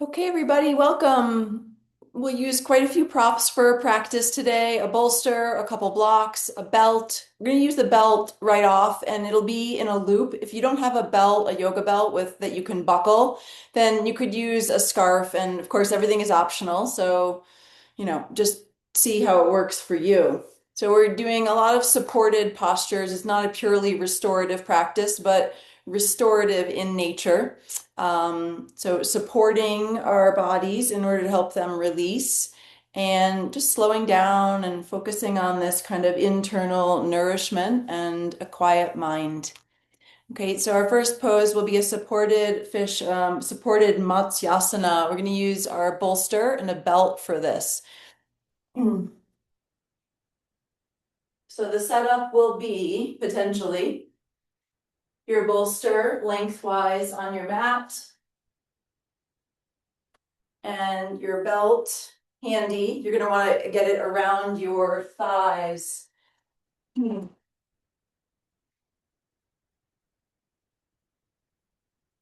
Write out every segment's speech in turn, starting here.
Okay, everybody, welcome. We'll use quite a few props for practice today, a bolster, a couple blocks, a belt. We're going to use the belt right off and it'll be in a loop. If you don't have a belt, a yoga belt with that you can buckle, then you could use a scarf and of course everything is optional. So, just see how it works for you. So we're doing a lot of supported postures. It's not a purely restorative practice, but restorative in nature. So supporting our bodies in order to help them release and just slowing down and focusing on this kind of internal nourishment and a quiet mind. Okay, so our first pose will be a supported fish, supported Matsyasana. We're going to use our bolster and a belt for this. So the setup will be potentially your bolster lengthwise on your mat and your belt handy. You're going to want to get it around your thighs.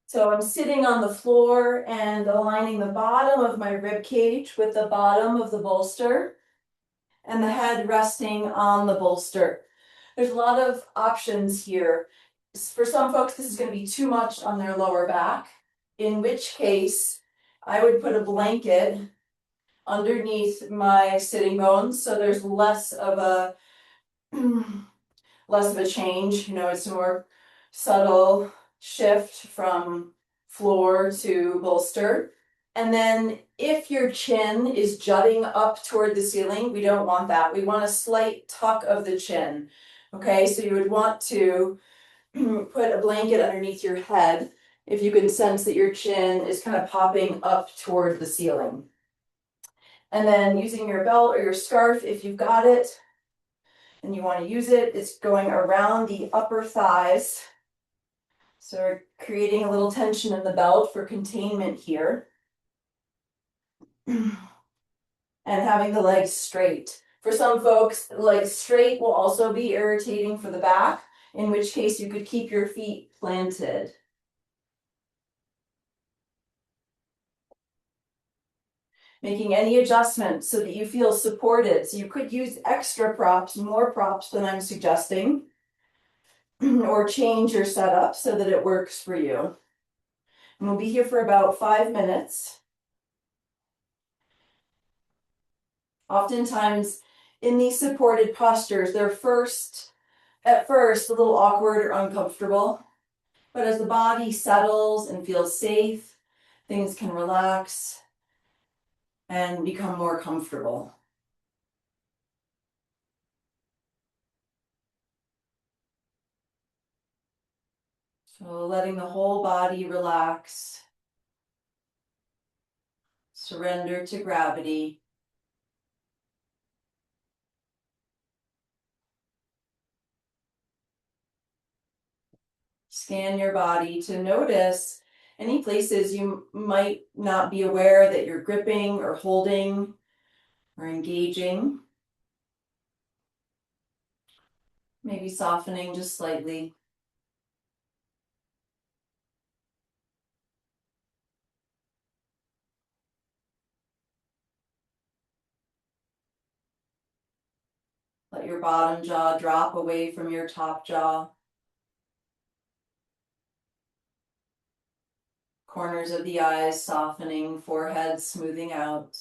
So I'm sitting on the floor and aligning the bottom of my rib cage with the bottom of the bolster and the head resting on the bolster. There's a lot of options here. For some folks, this is going to be too much on their lower back, in which case I would put a blanket underneath my sitting bones so there's less of a less of a change. It's a more subtle shift from floor to bolster. And then if your chin is jutting up toward the ceiling, we don't want that. We want a slight tuck of the chin. Okay, so you would want to put a blanket underneath your head if you can sense that your chin is kind of popping up toward the ceiling. And then using your belt or your scarf, if you've got it and you want to use it, it's going around the upper thighs. So we're creating a little tension in the belt for containment here. And having the legs straight. For some folks, legs straight will also be irritating for the back, in which case you could keep your feet planted. Making any adjustments so that you feel supported. So you could use extra props, more props than I'm suggesting, or change your setup so that it works for you. And we'll be here for about 5 minutes. Oftentimes in these supported postures, they're at first a little awkward or uncomfortable, but as the body settles and feels safe, things can relax and become more comfortable. So letting the whole body relax, surrender to gravity. Scan your body to notice any places you might not be aware that you're gripping or holding or engaging. Maybe softening just slightly. Let your bottom jaw drop away from your top jaw. Corners of the eyes softening, forehead smoothing out.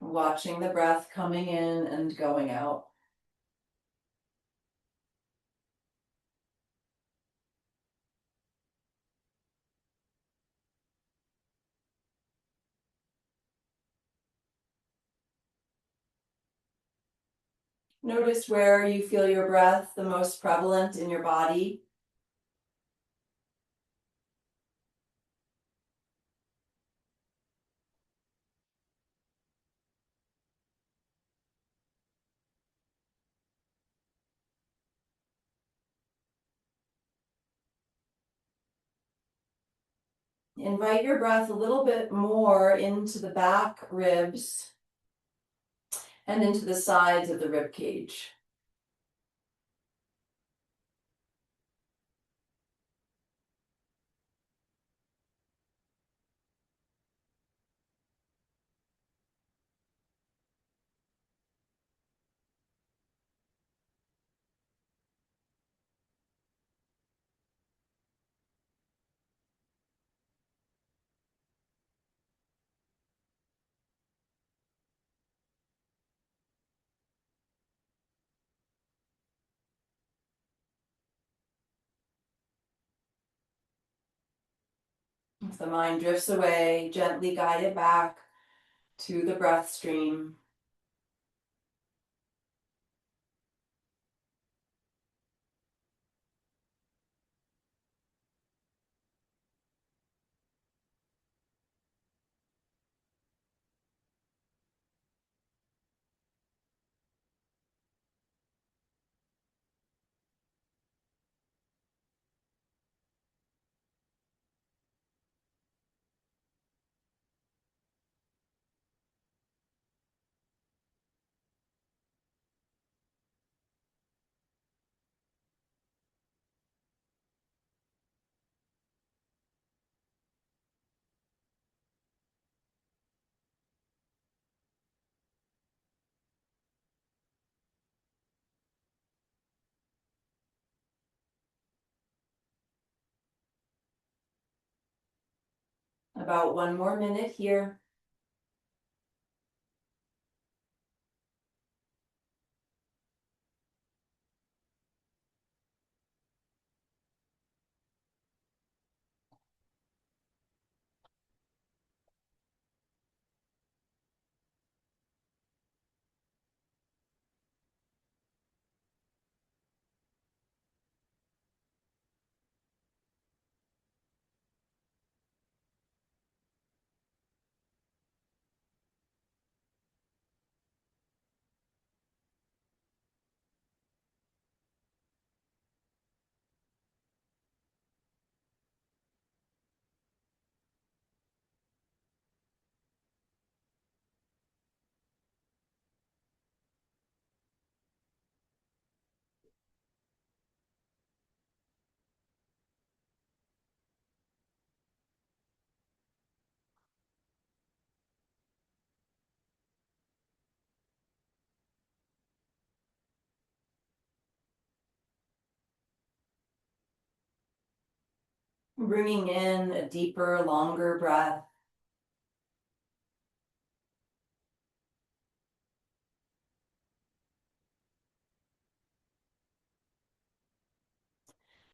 Watching the breath coming in and going out. Notice where you feel your breath the most prevalent in your body. Invite your breath a little bit more into the back ribs and into the sides of the rib cage. the mind drifts away, gently guide it back to the breath stream. About 1 more minute here. Bringing in a deeper, longer breath.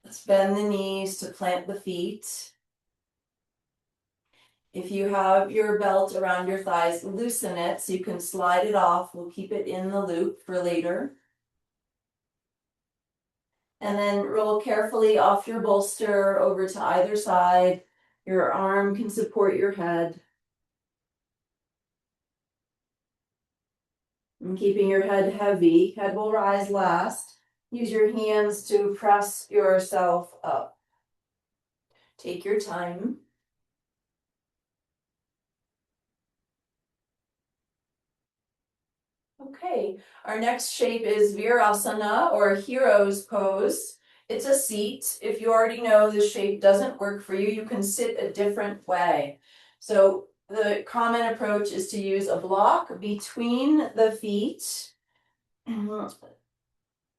Let's bend the knees to plant the feet. If you have your belt around your thighs, loosen it so you can slide it off. We'll keep it in the loop for later. And then roll carefully off your bolster over to either side. Your arm can support your head. And keeping your head heavy, head will rise last. Use your hands to press yourself up. Take your time. Okay, our next shape is Virasana or hero's pose. It's a seat. If you already know this shape doesn't work for you, you can sit a different way. So the common approach is to use a block between the feet.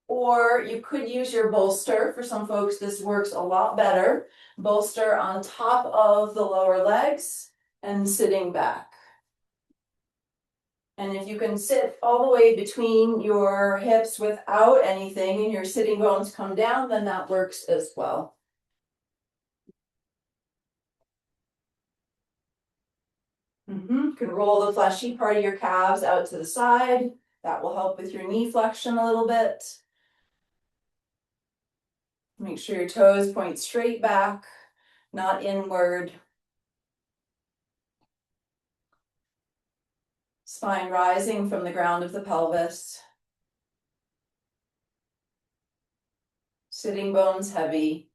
Or you could use your bolster. For some folks, this works a lot better. Bolster on top of the lower legs and sitting back. And if you can sit all the way between your hips without anything and your sitting bones come down, then that works as well. You can roll the fleshy part of your calves out to the side. That will help with your knee flexion a little bit. Make sure your toes point straight back, not inward. Spine rising from the ground of the pelvis. Sitting bones heavy.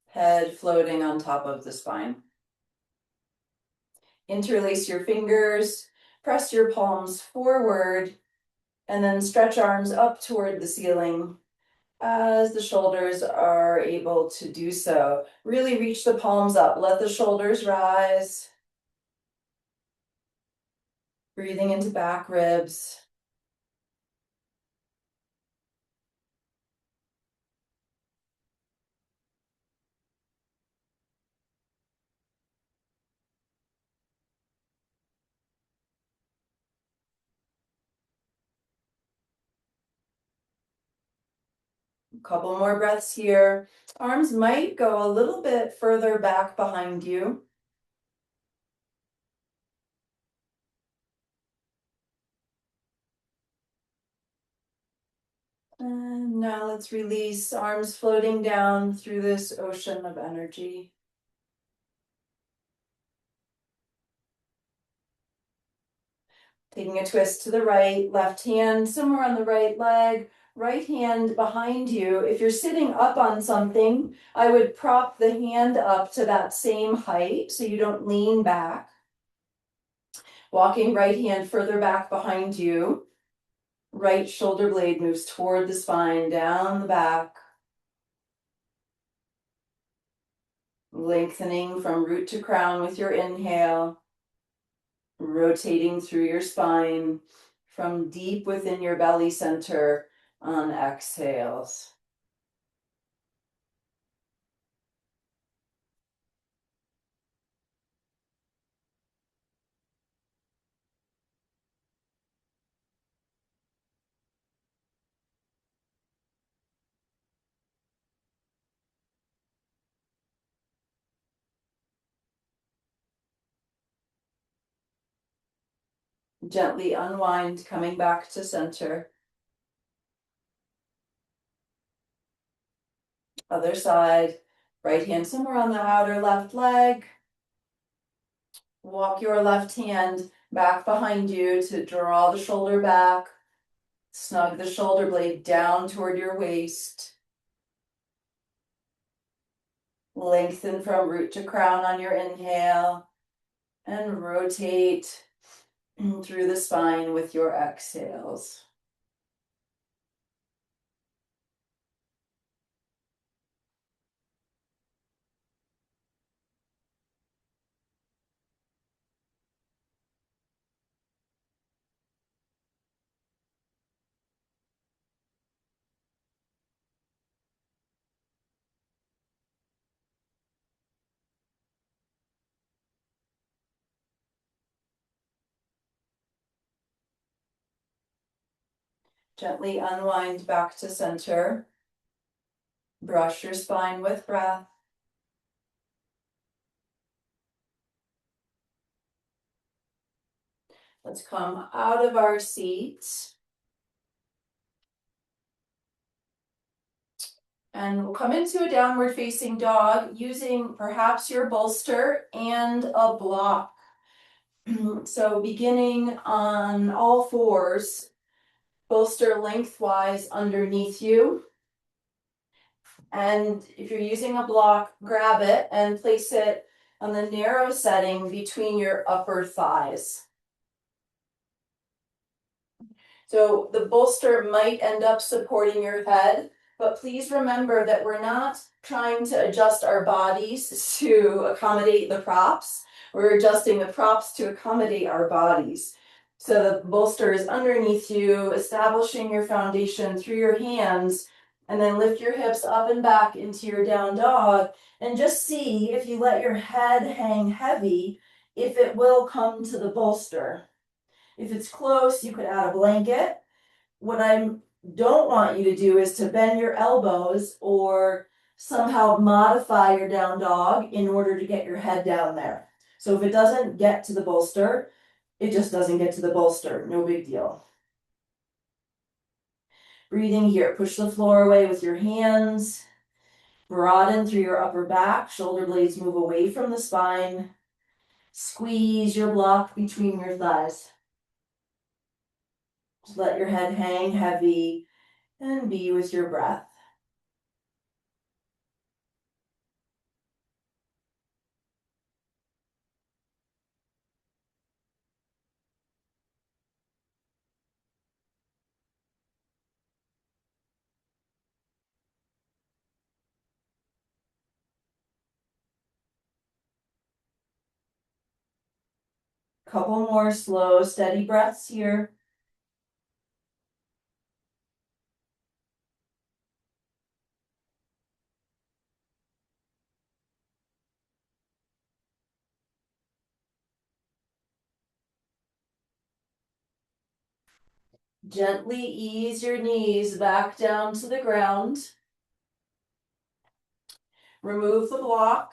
Head floating on top of the spine. Interlace your fingers, press your palms forward, and then stretch arms up toward the ceiling as the shoulders are able to do so. Really reach the palms up, let the shoulders rise. Breathing into back ribs. Couple more breaths here. Arms might go a little bit further back behind you. And now let's release, arms floating down through this ocean of energy. Taking a twist to the right, left hand somewhere on the right leg, right hand behind you. If you're sitting up on something, I would prop the hand up to that same height so you don't lean back. Walking right hand further back behind you. Right shoulder blade moves toward the spine, down the back. Lengthening from root to crown with your inhale. Rotating through your spine from deep within your belly center on exhales. Gently unwind, coming back to center. Other side, right hand somewhere on the outer left leg. Walk your left hand back behind you to draw the shoulder back. Snug the shoulder blade down toward your waist. Lengthen from root to crown on your inhale. And rotate through the spine with your exhales. Gently unwind back to center. Brush your spine with breath. Let's come out of our seats. And we'll come into a downward facing dog using perhaps your bolster and a block. So beginning on all fours, bolster lengthwise underneath you. And if you're using a block, grab it and place it on the narrow setting between your upper thighs. So the bolster might end up supporting your head, but please remember that we're not trying to adjust our bodies to accommodate the props. We're adjusting the props to accommodate our bodies. So the bolster is underneath you, establishing your foundation through your hands, and then lift your hips up and back into your down dog, and just see if you let your head hang heavy, if it will come to the bolster. If it's close, you could add a blanket. What I don't want you to do is to bend your elbows or somehow modify your down dog in order to get your head down there. So if it doesn't get to the bolster, it just doesn't get to the bolster. No big deal. Breathing here. Push the floor away with your hands. Broaden through your upper back. Shoulder blades move away from the spine. Squeeze your block between your thighs. Just let your head hang heavy and be with your breath. Couple more slow, steady breaths here. Gently ease your knees back down to the ground. remove the block,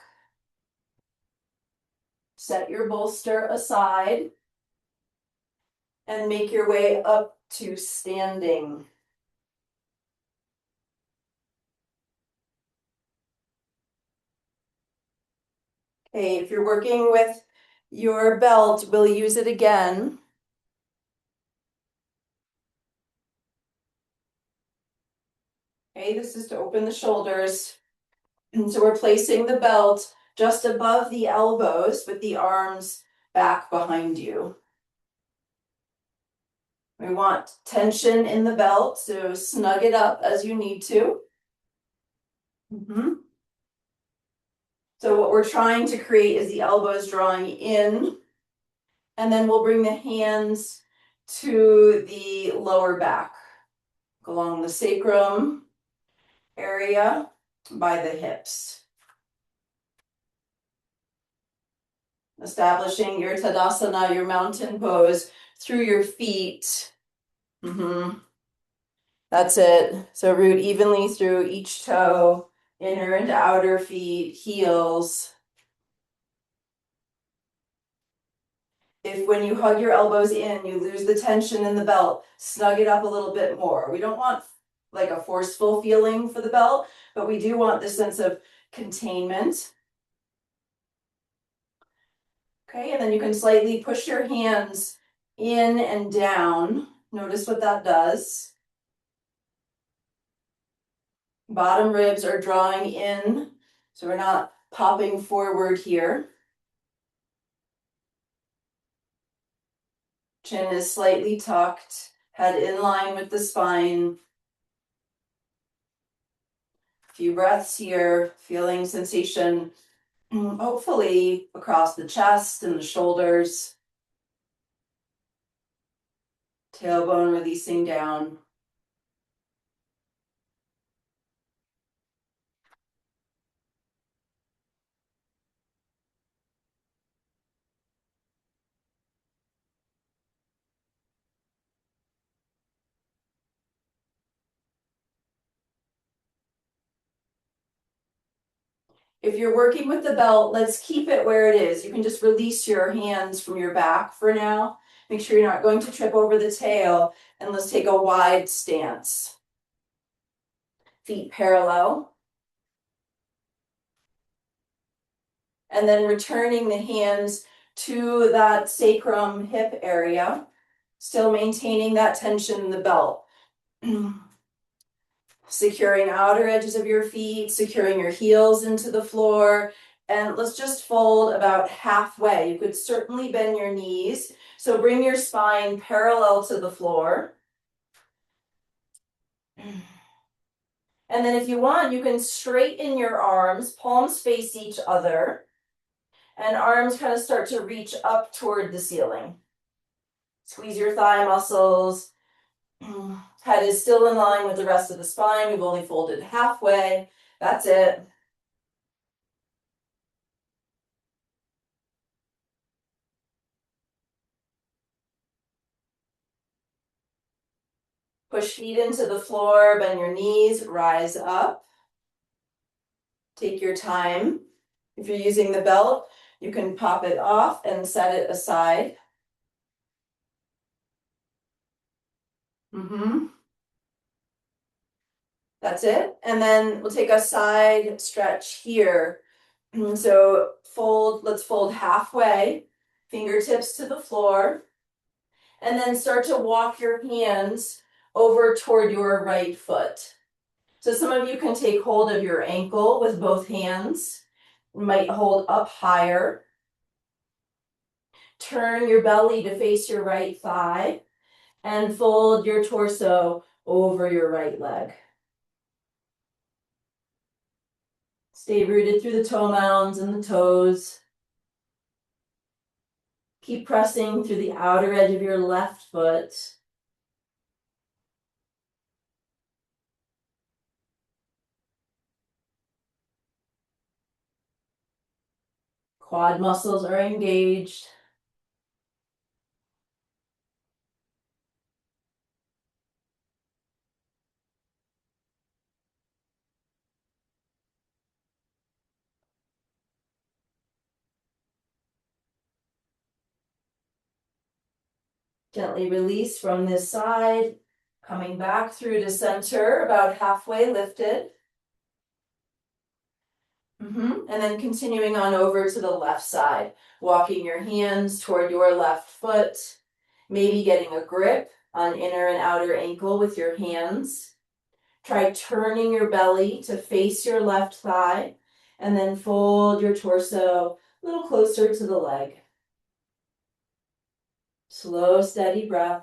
set your bolster aside, and make your way up to standing. Okay, if you're working with your belt, we'll use it again. Okay, this is to open the shoulders. And so we're placing the belt just above the elbows with the arms back behind you. We want tension in the belt, so snug it up as you need to. So what we're trying to create is the elbows drawing in, and then we'll bring the hands to the lower back, along the sacrum area by the hips. Establishing your Tadasana, your mountain pose, through your feet. That's it. So root evenly through each toe, inner and outer feet, heels. If when you hug your elbows in, you lose the tension in the belt, snug it up a little bit more. We don't want like a forceful feeling for the belt, but we do want this sense of containment. Okay, and then you can slightly push your hands in and down. Notice what that does. Bottom ribs are drawing in, so we're not popping forward here. Chin is slightly tucked, head in line with the spine. A few breaths here, feeling sensation, hopefully across the chest and the shoulders. Tailbone releasing down. If you're working with the belt, let's keep it where it is. You can just release your hands from your back for now. Make sure you're not going to trip over the tail, and let's take a wide stance. Feet parallel. And then returning the hands to that sacrum hip area, still maintaining that tension in the belt. Securing outer edges of your feet, securing your heels into the floor, and let's just fold about halfway. You could certainly bend your knees, so bring your spine parallel to the floor. And then if you want, you can straighten your arms, palms face each other, and arms kind of start to reach up toward the ceiling. Squeeze your thigh muscles. Head is still in line with the rest of the spine. We've only folded halfway. That's it. Push feet into the floor, bend your knees, rise up. Take your time. If you're using the belt, you can pop it off and set it aside. That's it. And then we'll take a side stretch here. So let's fold halfway, fingertips to the floor, and then start to walk your hands over toward your right foot. So some of you can take hold of your ankle with both hands. You might hold up higher. Turn your belly to face your right thigh and fold your torso over your right leg. Stay rooted through the toe mounds and the toes. Keep pressing through the outer edge of your left foot. Quad muscles are engaged. Gently release from this side, coming back through to center, about halfway lifted. And then continuing on over to the left side, walking your hands toward your left foot, maybe getting a grip on inner and outer ankle with your hands. Try turning your belly to face your left thigh, and then fold your torso a little closer to the leg. Slow, steady breath.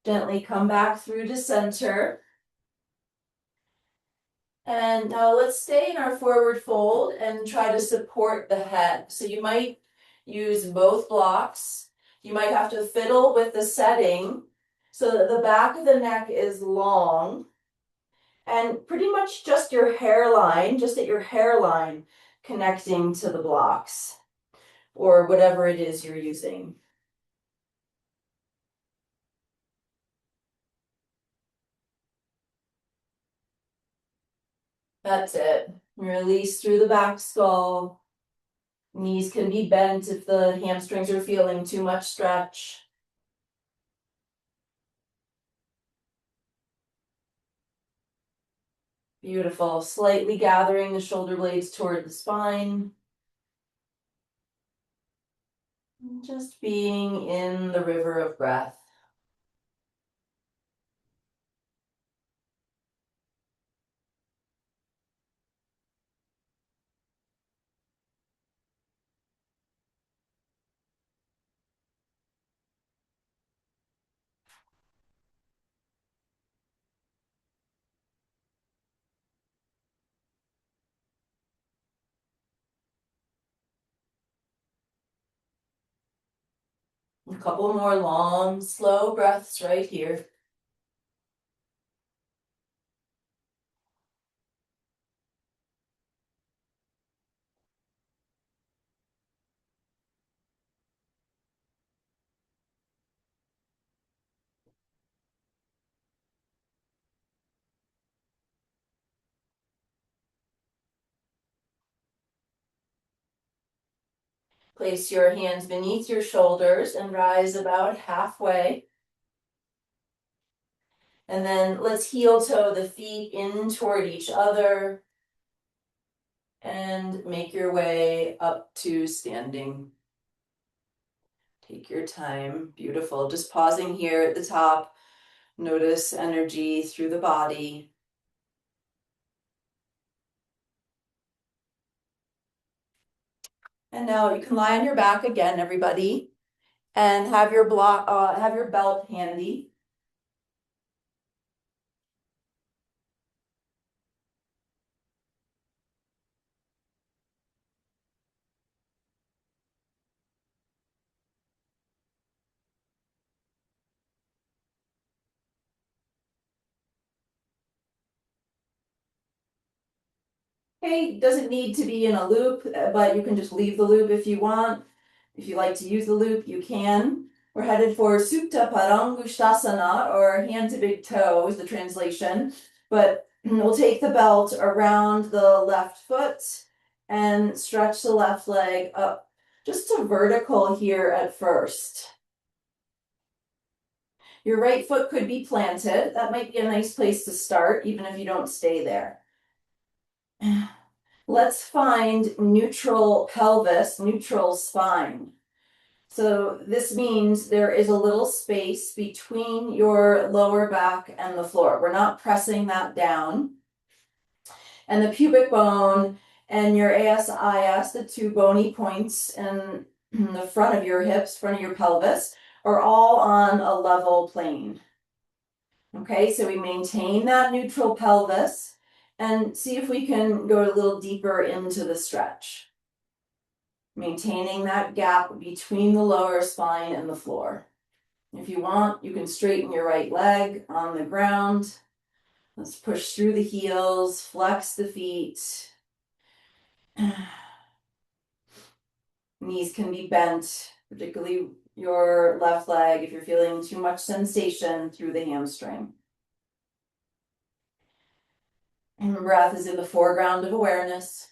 Gently come back through to center. And now let's stay in our forward fold and try to support the head. So you might use both blocks. You might have to fiddle with the setting so that the back of the neck is long and pretty much just your hairline, just at your hairline connecting to the blocks or whatever it is you're using. That's it. Release through the back skull. Knees can be bent if the hamstrings are feeling too much stretch. Beautiful. Slightly gathering the shoulder blades toward the spine. Just being in the river of breath. A couple more long, slow breaths right here. Place your hands beneath your shoulders and rise about halfway. And then let's heel toe the feet in toward each other and make your way up to standing. Take your time. Beautiful. Just pausing here at the top. Notice energy through the body. And now you can lie on your back again, everybody, and have your belt handy. Okay, doesn't need to be in a loop, but you can just leave the loop if you want. If you like to use the loop, you can. We're headed for Supta Parangushtasana, or hand to big toe is the translation. But we'll take the belt around the left foot and stretch the left leg up just to vertical here at first. Your right foot could be planted. That might be a nice place to start, even if you don't stay there. Let's find neutral pelvis, neutral spine. So this means there is a little space between your lower back and the floor. We're not pressing that down. And the pubic bone and your ASIS, the two bony points in the front of your hips, front of your pelvis, are all on a level plane. Okay, so we maintain that neutral pelvis and see if we can go a little deeper into the stretch. Maintaining that gap between the lower spine and the floor. If you want, you can straighten your right leg on the ground. Let's push through the heels, flex the feet. Knees can be bent, particularly your left leg if you're feeling too much sensation through the hamstring. And breath is in the foreground of awareness.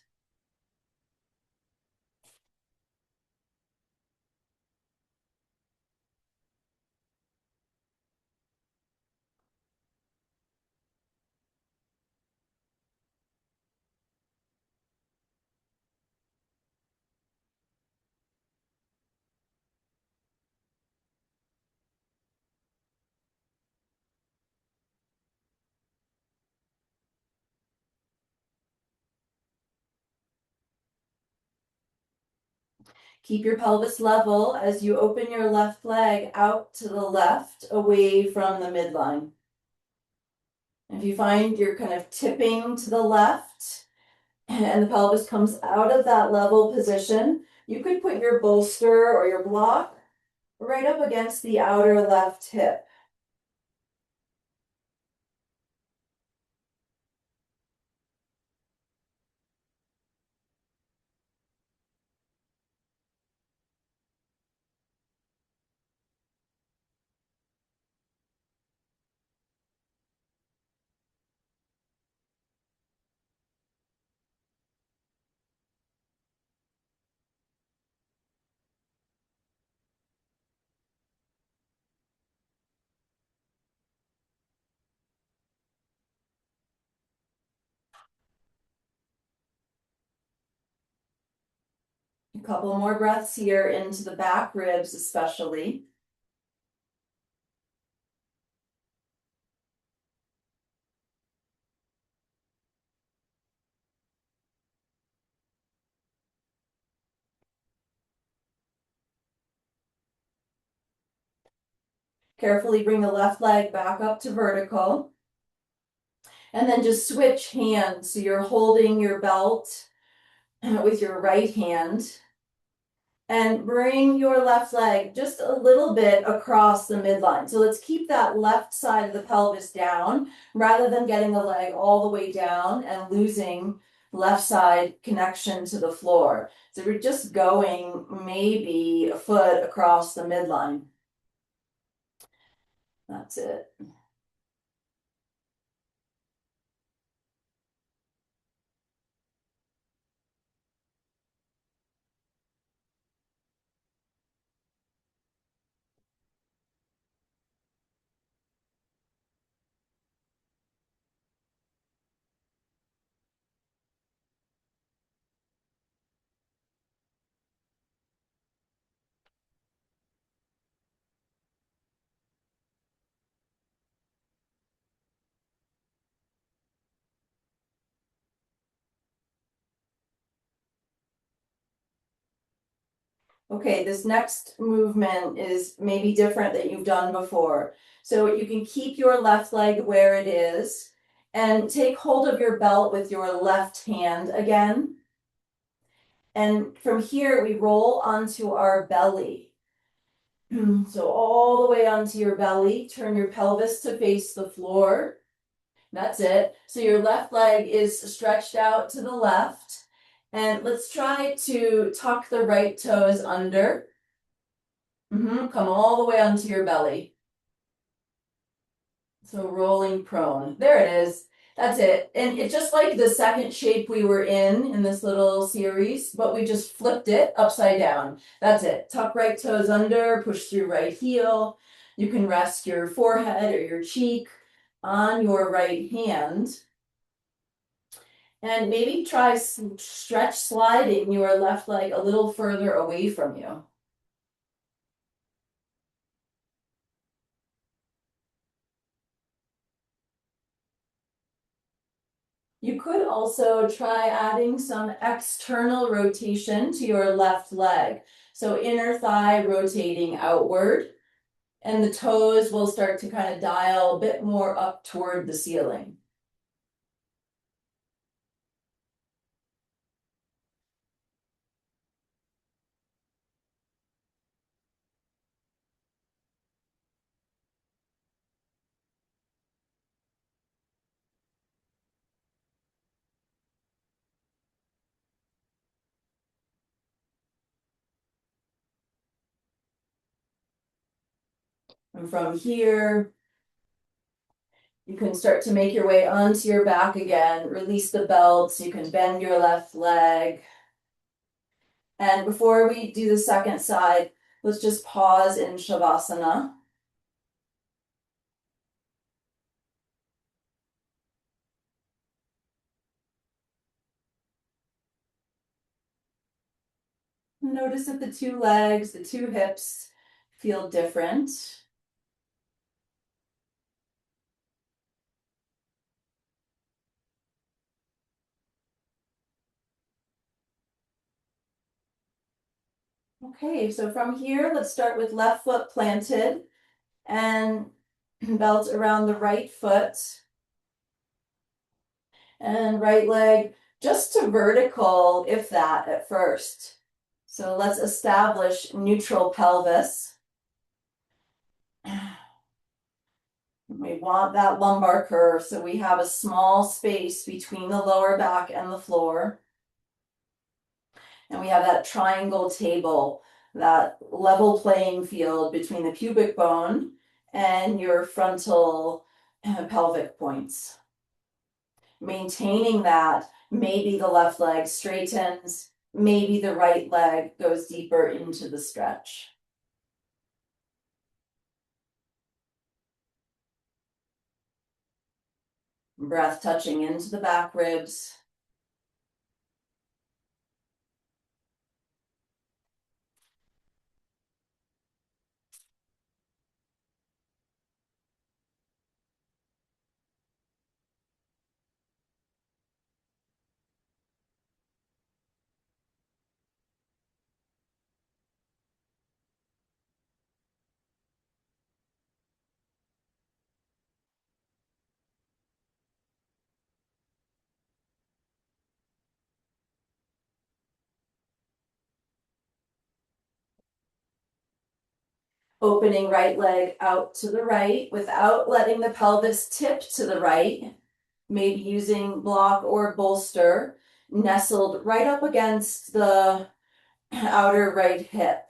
Keep your pelvis level as you open your left leg out to the left, away from the midline. If you find you're kind of tipping to the left and the pelvis comes out of that level position, you could put your bolster or your block right up against the outer left hip. A couple more breaths here into the back ribs especially. Carefully bring the left leg back up to vertical. And then just switch hands. So you're holding your belt with your right hand. And bring your left leg just a little bit across the midline. So let's keep that left side of the pelvis down rather than getting the leg all the way down and losing left side connection to the floor. So we're just going maybe a foot across the midline. That's it. Okay, this next movement is maybe different that you've done before. So you can keep your left leg where it is and take hold of your belt with your left hand again. And from here, we roll onto our belly. So all the way onto your belly, turn your pelvis to face the floor. That's it. So your left leg is stretched out to the left. And let's try to tuck the right toes under. Come all the way onto your belly. So rolling prone. There it is. That's it. And it's just like the second shape we were in this little series, but we just flipped it upside down. That's it. Tuck right toes under, push through right heel. You can rest your forehead or your cheek on your right hand. And maybe try stretch sliding your left leg a little further away from you. You could also try adding some external rotation to your left leg. So inner thigh rotating outward, and the toes will start to kind of dial a bit more up toward the ceiling. And from here, you can start to make your way onto your back again. Release the belt. You can bend your left leg. And before we do the second side, let's just pause in Shavasana. Notice that the two legs, the two hips feel different. Okay, so from here, let's start with left foot planted and belt around the right foot and right leg just to vertical, if that, at first. So let's establish neutral pelvis. We want that lumbar curve, so we have a small space between the lower back and the floor. And we have that triangle table, that level playing field between the pubic bone and your frontal pelvic points. Maintaining that, maybe the left leg straightens, maybe the right leg goes deeper into the stretch. Breath touching into the back ribs. Opening right leg out to the right without letting the pelvis tip to the right. Maybe using block or bolster, nestled right up against the outer right hip.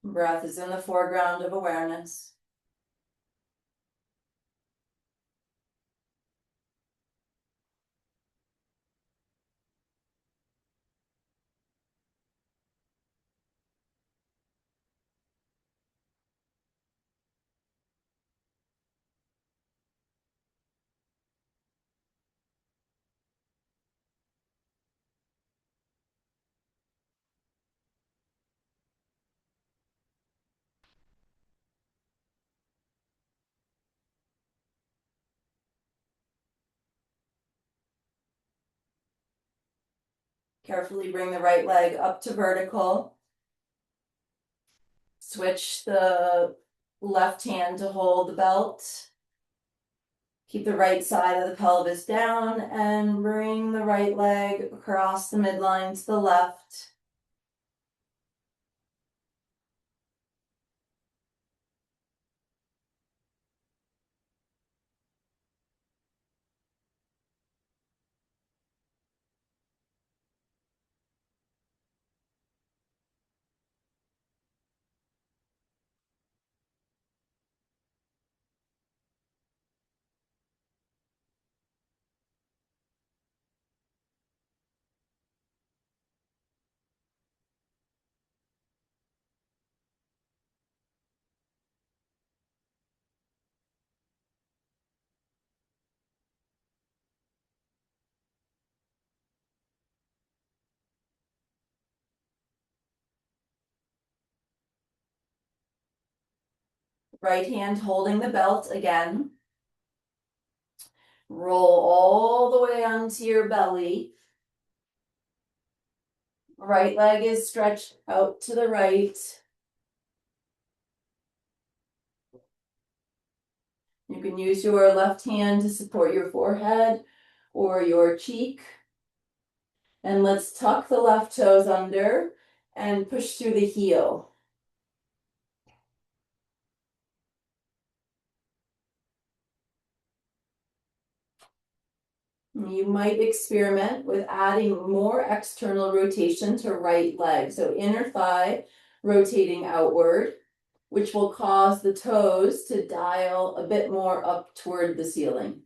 Breath is in the foreground of awareness. Carefully bring the right leg up to vertical. Switch the left hand to hold the belt. Keep the right side of the pelvis down and bring the right leg across the midline to the left. Right hand holding the belt again. Roll all the way onto your belly. Right leg is stretched out to the right. You can use your left hand to support your forehead or your cheek. And let's tuck the left toes under and push through the heel. You might experiment with adding more external rotation to right leg. So inner thigh rotating outward, which will cause the toes to dial a bit more up toward the ceiling.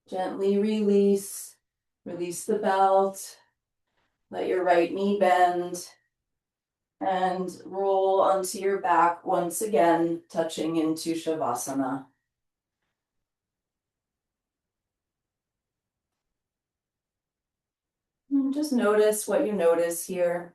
Gently release, release the belt, let your right knee bend, and roll onto your back once again, touching into Shavasana. And just notice what you notice here.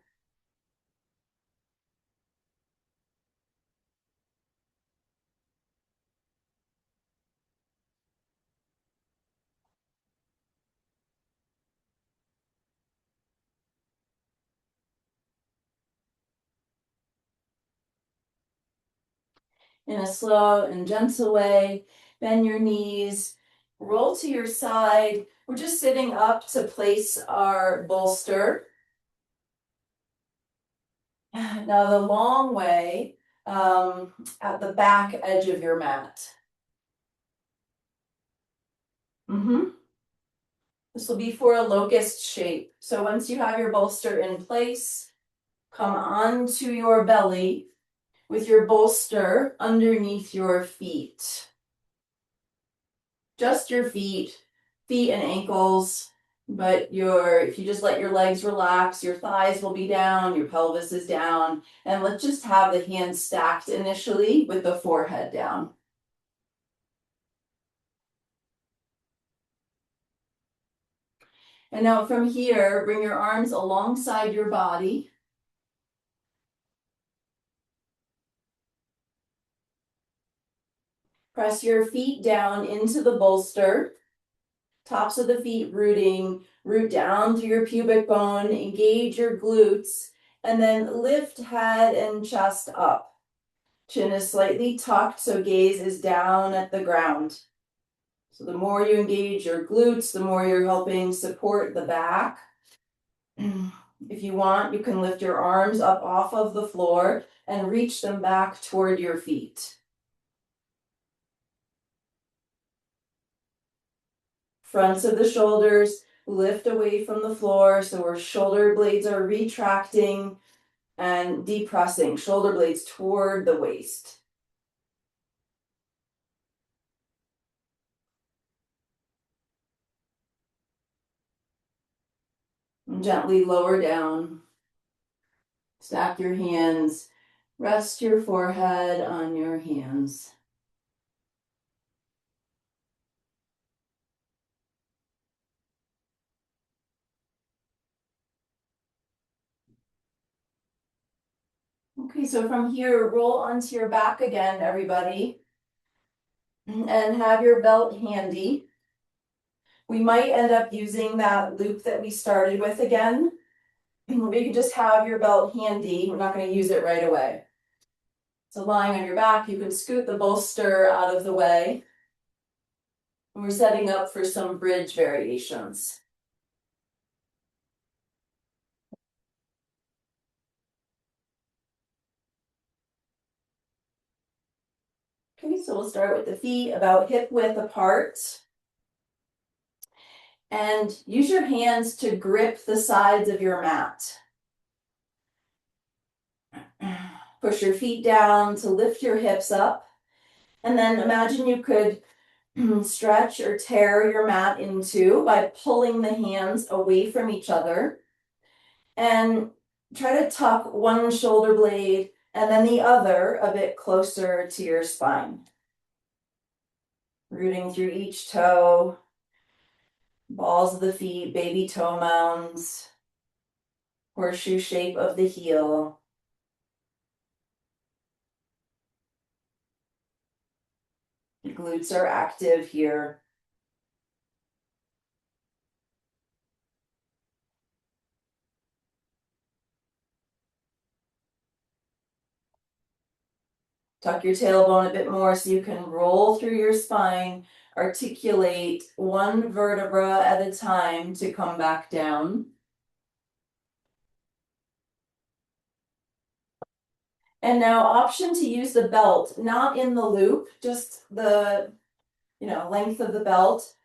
In a slow and gentle way, bend your knees, roll to your side. We're just sitting up to place our bolster. Now the long way at the back edge of your mat. This will be for a locust shape. So once you have your bolster in place, come onto your belly with your bolster underneath your feet. Just your feet and ankles, but if you just let your legs relax, your thighs will be down, your pelvis is down, and let's just have the hands stacked initially with the forehead down. And now from here, bring your arms alongside your body. Press your feet down into the bolster. Tops of the feet root down through your pubic bone, engage your glutes, and then lift head and chest up. Chin is slightly tucked, so gaze is down at the ground. So the more you engage your glutes, the more you're helping support the back. If you want, you can lift your arms up off of the floor and reach them back toward your feet. Fronts of the shoulders lift away from the floor, so our shoulder blades are retracting and depressing, shoulder blades toward the waist. And gently lower down. Stack your hands. Rest your forehead on your hands. Okay, so from here, roll onto your back again, everybody. And have your belt handy. We might end up using that loop that we started with again. You can just have your belt handy. We're not going to use it right away. So lying on your back, you can scoot the bolster out of the way. And we're setting up for some bridge variations. Okay, so we'll start with the feet about hip width apart. And use your hands to grip the sides of your mat. Push your feet down to lift your hips up. And then imagine you could stretch or tear your mat in two by pulling the hands away from each other. And try to tuck one shoulder blade and then the other a bit closer to your spine. Rooting through each toe, balls of the feet, baby toe mounds, horseshoe shape of the heel. The glutes are active here. Tuck your tailbone a bit more so you can roll through your spine, articulate one vertebra at a time to come back down. And now option to use the belt, not in the loop, just the length of the belt.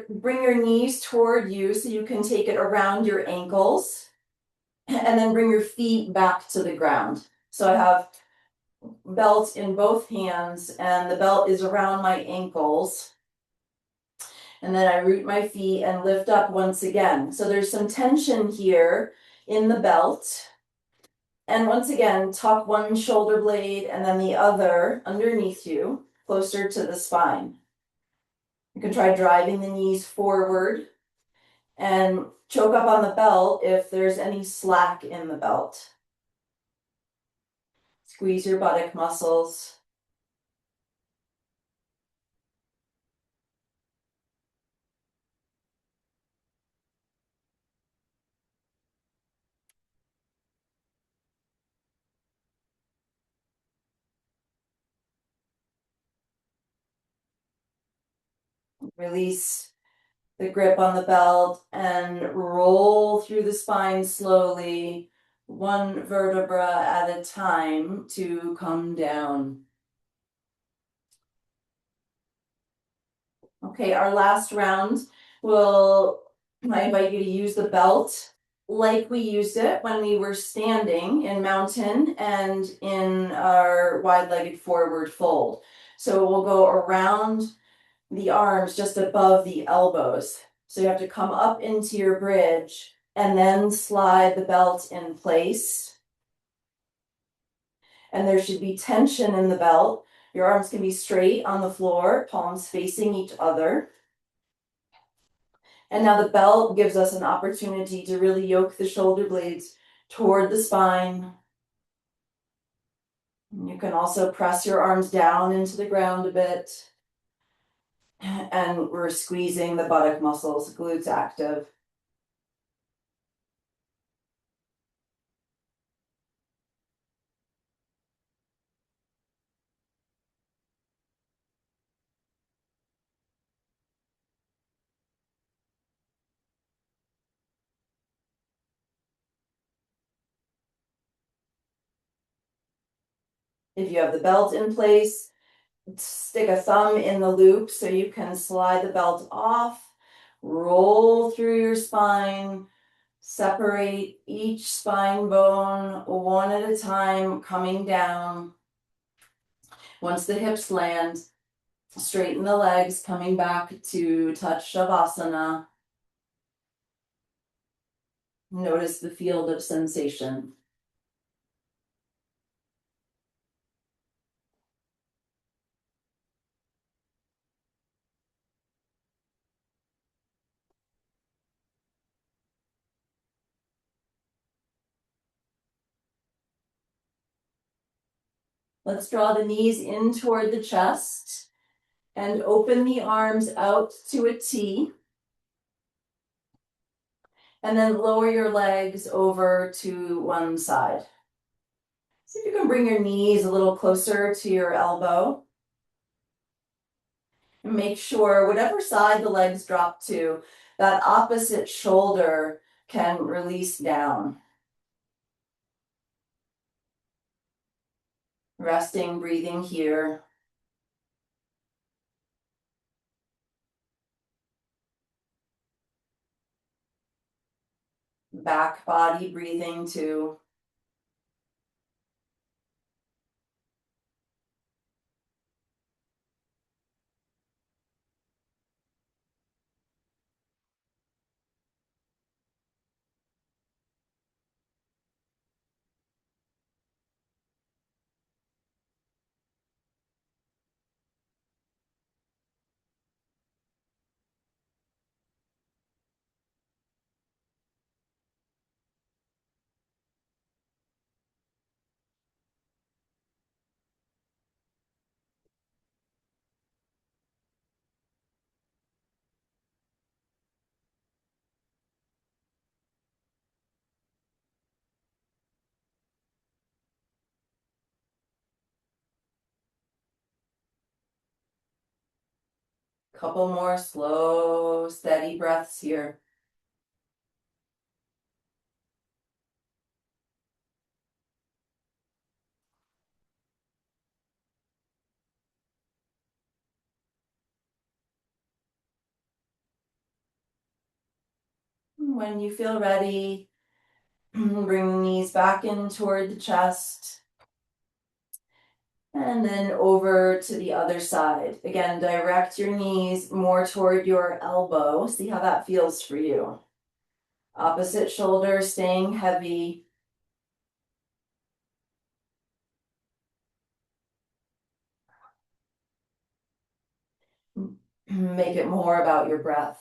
Bring your knees toward you so you can take it around your ankles and then bring your feet back to the ground. So I have belt in both hands and the belt is around my ankles. And then I root my feet and lift up once again. So there's some tension here in the belt. And once again, tuck one shoulder blade and then the other underneath you, closer to the spine. You can try driving the knees forward and choke up on the belt if there's any slack in the belt. Squeeze your buttock muscles. Release the grip on the belt and roll through the spine slowly, one vertebra at a time to come down. Okay, our last round I invite you to use the belt like we used it when we were standing in mountain and in our wide-legged forward fold. So we'll go around the arms just above the elbows. So you have to come up into your bridge and then slide the belt in place. And there should be tension in the belt. Your arms can be straight on the floor, palms facing each other. And now the belt gives us an opportunity to really yoke the shoulder blades toward the spine. You can also press your arms down into the ground a bit. And we're squeezing the buttock muscles, glutes active. If you have the belt in place, stick a thumb in the loop so you can slide the belt off, roll through your spine, separate each spine bone one at a time, coming down. Once the hips land, straighten the legs, coming back to touch Shavasana. Notice the field of sensation. Let's draw the knees in toward the chest and open the arms out to a T. And then lower your legs over to one side. See if you can bring your knees a little closer to your elbow. And make sure whatever side the legs drop to, that opposite shoulder can release down. Resting, breathing here. Back body breathing too. Couple more slow, steady breaths here. When you feel ready, bring the knees back in toward the chest. And then over to the other side. Again, direct your knees more toward your elbow. See how that feels for you. Opposite shoulder staying heavy. Make it more about your breath.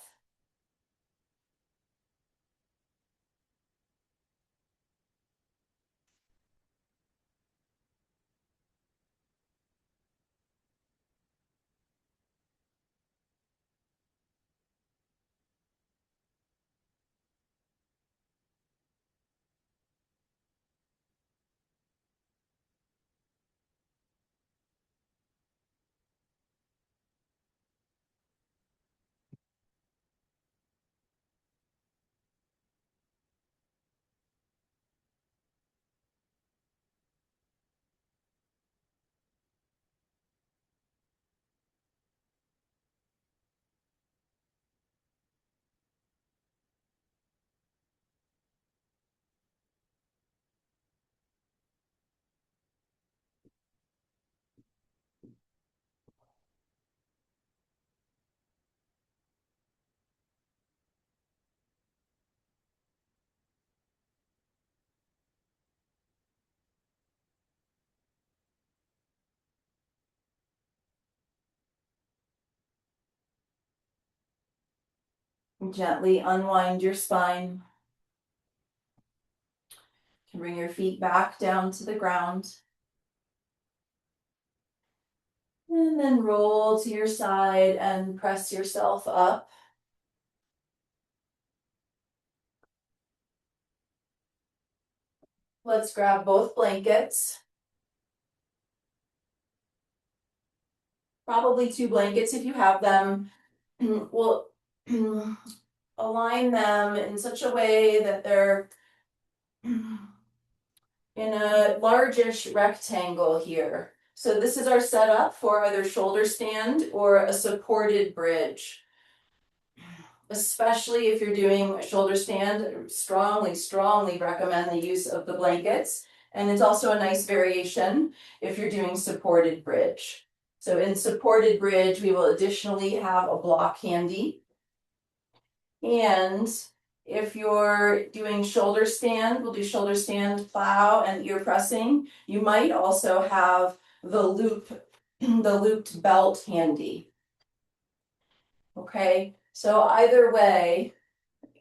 Gently unwind your spine. You can bring your feet back down to the ground. And then roll to your side and press yourself up. Let's grab both blankets. Probably 2 blankets if you have them. We'll align them in such a way that they're in a largish rectangle here. So this is our setup for either shoulder stand or a supported bridge. Especially if you're doing a shoulder stand, strongly recommend the use of the blankets. And it's also a nice variation if you're doing supported bridge. So in supported bridge, we will additionally have a block handy. And if you're doing shoulder stand, we'll do shoulder stand, plow, and ear pressing. You might also have the looped belt handy. Okay, so either way,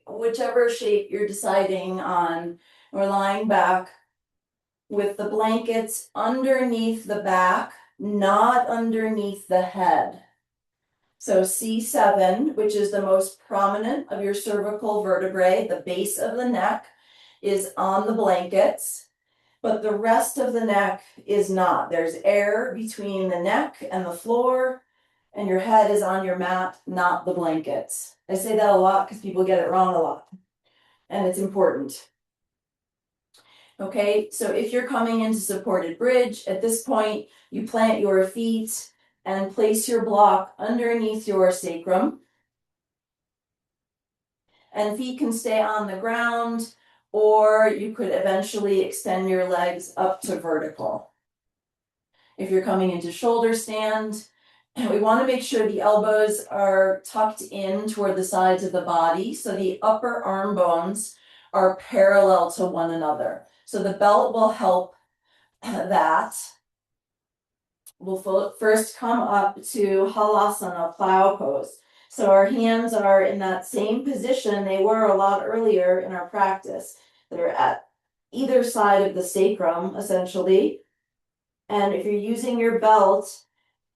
whichever shape you're deciding on, we're lying back with the blankets underneath the back, not underneath the head. So C7, which is the most prominent of your cervical vertebrae, the base of the neck, is on the blankets, but the rest of the neck is not. There's air between the neck and the floor, and your head is on your mat, not the blankets. I say that a lot because people get it wrong a lot, and it's important. Okay, so if you're coming into supported bridge, at this point, you plant your feet and place your block underneath your sacrum. And feet can stay on the ground, or you could eventually extend your legs up to vertical. If you're coming into shoulder stand, we want to make sure the elbows are tucked in toward the sides of the body, so the upper arm bones are parallel to one another. So the belt will help that. We'll first come up to Halasana, plow pose. So our hands are in that same position they were a lot earlier in our practice. They're at either side of the sacrum, essentially. And if you're using your belt,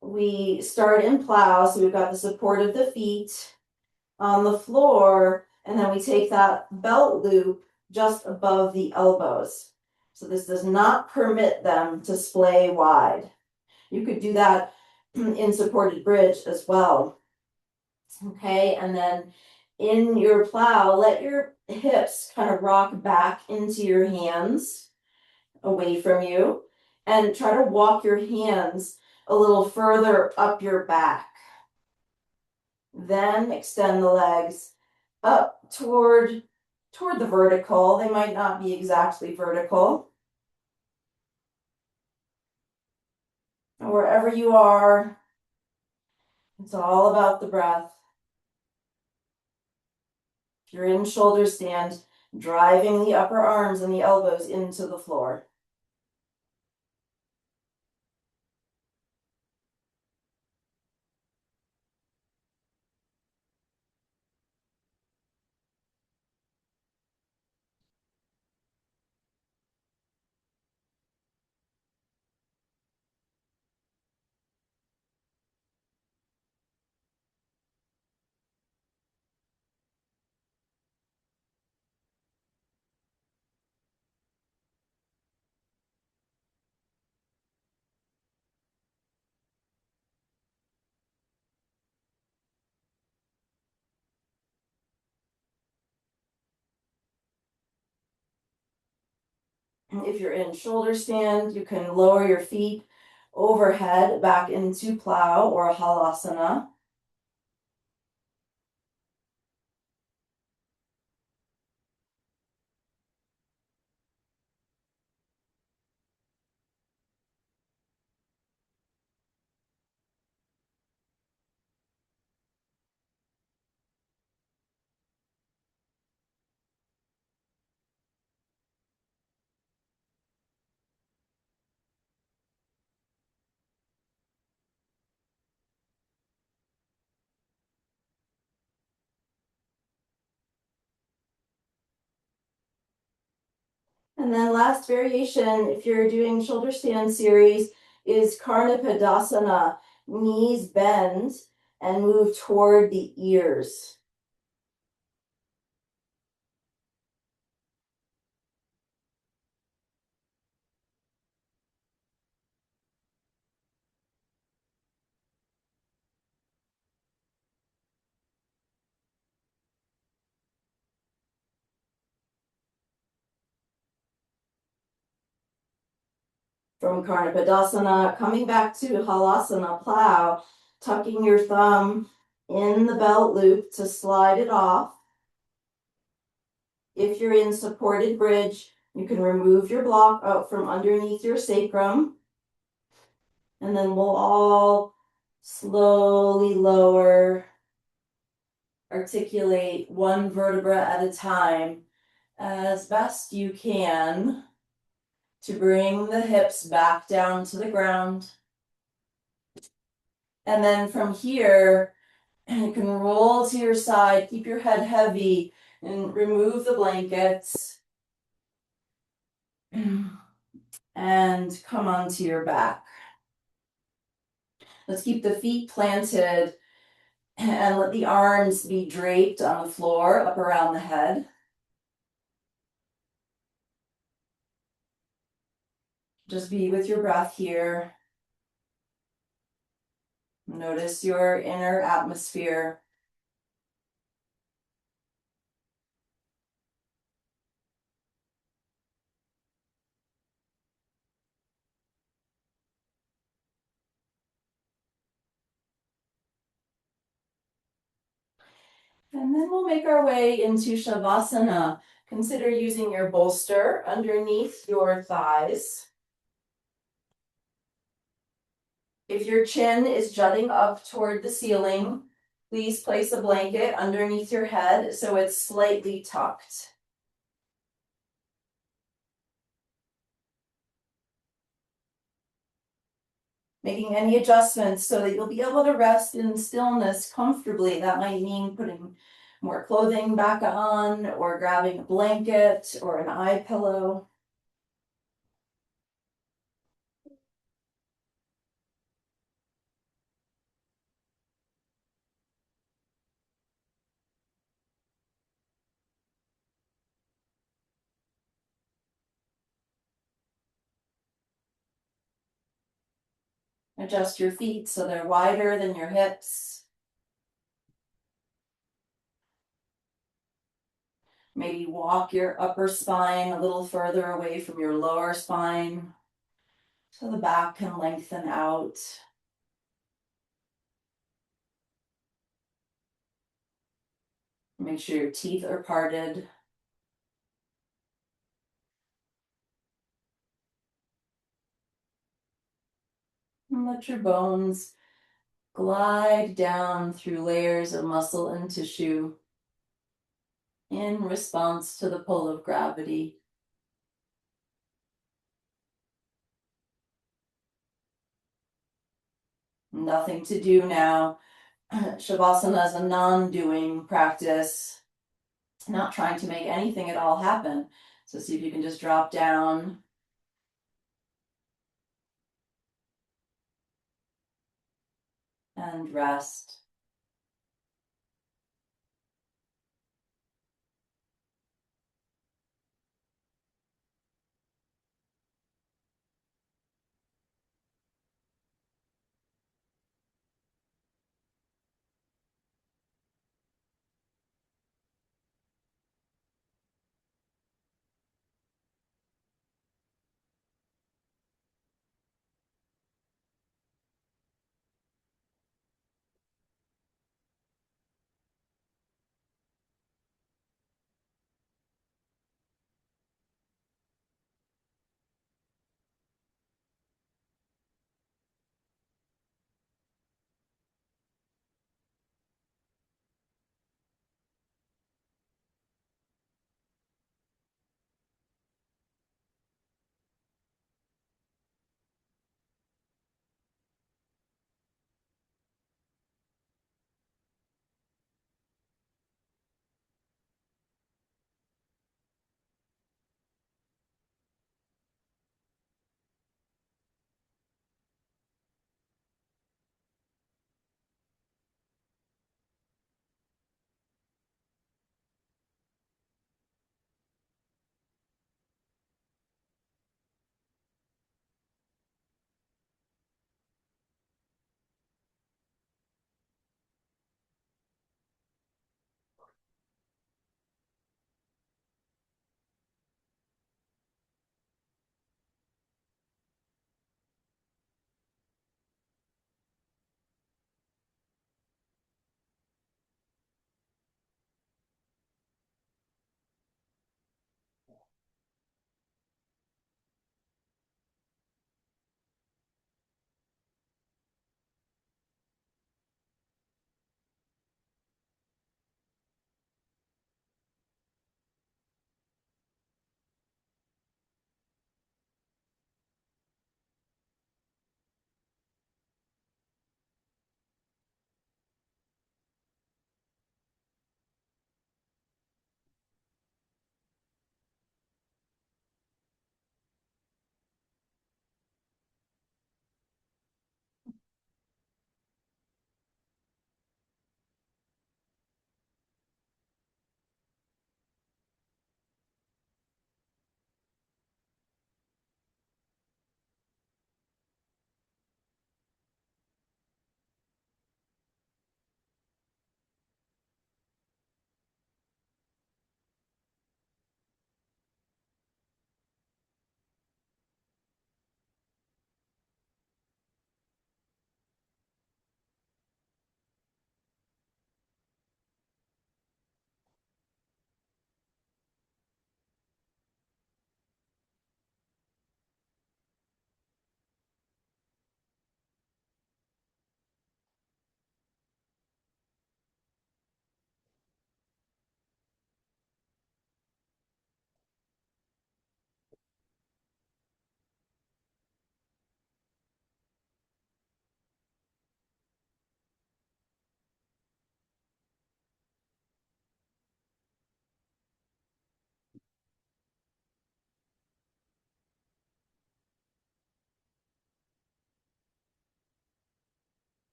we start in plow, so we've got the support of the feet on the floor, and then we take that belt loop just above the elbows. So this does not permit them to splay wide. You could do that in supported bridge as well. Okay, and then in your plow, let your hips kind of rock back into your hands away from you and try to walk your hands a little further up your back. Then extend the legs up toward the vertical. They might not be exactly vertical. Wherever you are, it's all about the breath. If you're in shoulder stand, driving the upper arms and the elbows into the floor. If you're in shoulder stand, you can lower your feet overhead back into plow or halasana. And then last variation, if you're doing shoulder stand series, is Karnapadasana. Knees bend and move toward the ears. From Karnapadasana, coming back to Halasana plow, tucking your thumb in the belt loop to slide it off. If you're in supported bridge, you can remove your block out from underneath your sacrum. And then we'll all slowly lower, articulate one vertebra at a time as best you can to bring the hips back down to the ground. And then from here, you can roll to your side, keep your head heavy, and remove the blankets. And come onto your back. Let's keep the feet planted and let the arms be draped on the floor up around the head. Just be with your breath here. Notice your inner atmosphere. And then we'll make our way into Shavasana. Consider using your bolster underneath your thighs. If your chin is jutting up toward the ceiling, please place a blanket underneath your head so it's slightly tucked. Making any adjustments so that you'll be able to rest in stillness comfortably. That might mean putting more clothing back on or grabbing a blanket or an eye pillow. Adjust your feet so they're wider than your hips. Maybe walk your upper spine a little further away from your lower spine so the back can lengthen out. Make sure your teeth are parted. And let your bones glide down through layers of muscle and tissue in response to the pull of gravity. Nothing to do now. Shavasana is a non-doing practice, not trying to make anything at all happen. So see if you can just drop down and rest.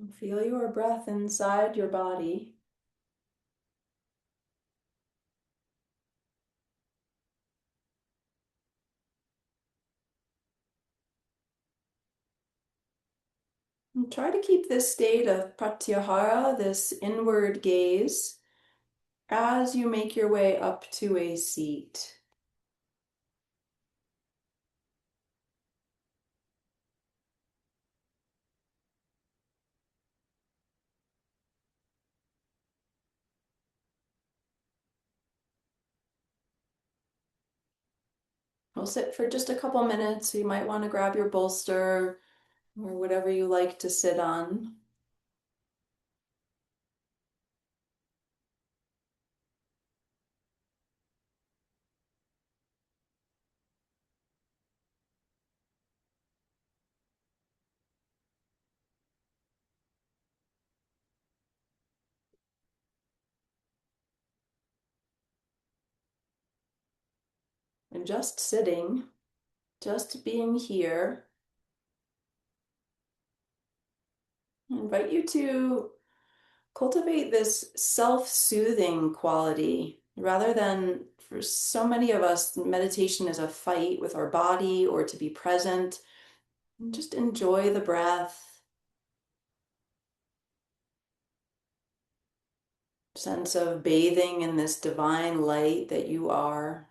Feel your breath inside your body. And try to keep this state of pratyahara, this inward gaze, as you make your way up to a seat. We'll sit for just a couple minutes. You might want to grab your bolster or whatever you like to sit on. And just sitting, just being here. I invite you to cultivate this self-soothing quality rather than, for so many of us, meditation is a fight with our body or to be present. Just enjoy the breath, sense of bathing in this divine light that you are.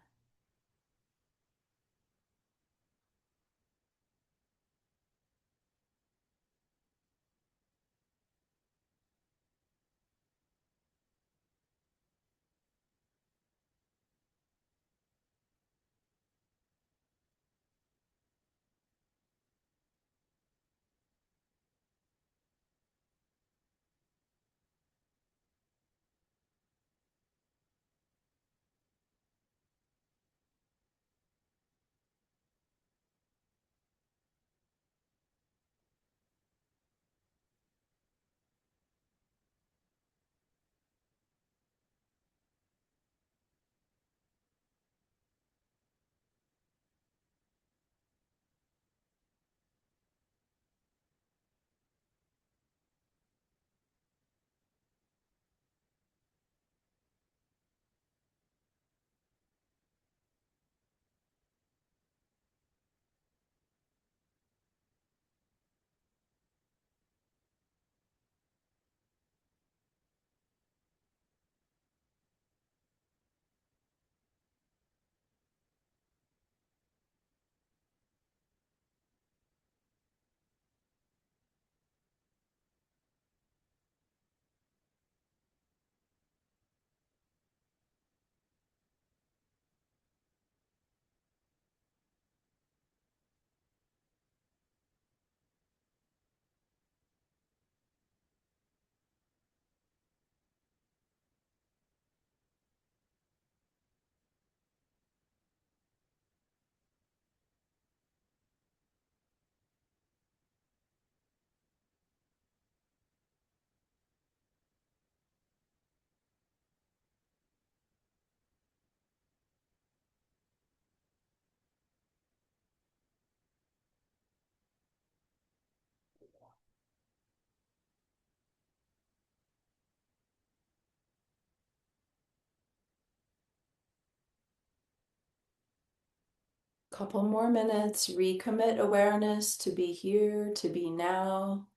Couple more minutes, recommit awareness to be here, to be now,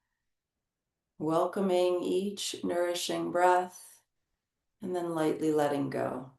welcoming each nourishing breath, and then lightly letting go.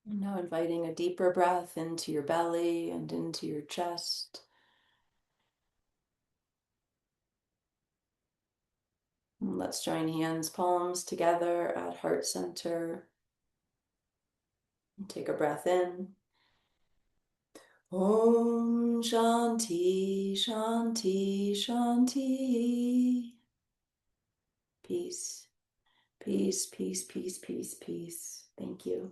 Now inviting a deeper breath into your belly and into your chest. And let's join hands, palms together at heart center. And take a breath in. Om Shanti, Shanti, Shanti. Peace, peace, peace, peace, peace, peace. Thank you.